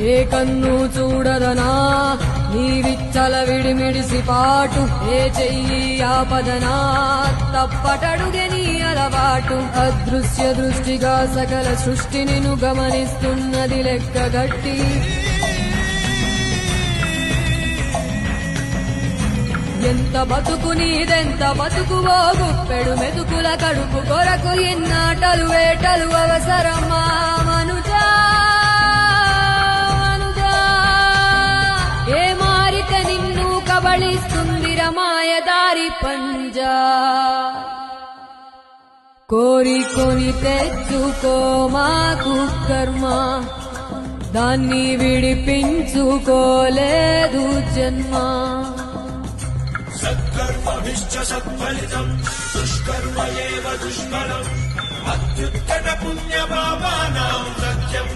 ఏ కన్ను చూడదనా నీ విచ్చల విడిమిడిసి పాటు, ఏ చెయ్యి ఆపదనా తప్పటడుగే నీ అలవాటు. అదృశ్య దృష్టిగా సకల సృష్టిని ను గమనిస్తున్నది లెక్కగట్టి, ఎంత బతుకు నీదెంత బతుకువో గుప్పెడు మెతుకుల కడుపు కొరకు ఎన్నాటలు వేటలు అవసరమా మనుజా మనుజా. ఏ మారిత నిన్ను కబళిస్తుంది రమాయదారి పంజా. కోరికొని తెచ్చుకో మాకు కర్మ, దాన్ని విడిపించుకోలేదు జన్మ. సత్కర్మభిశ్చ సత్ఫలితం దుష్కర్మ ఏవ దుష్ఫలం. అత్యుత్కట పుణ్య పాపానాం సత్యం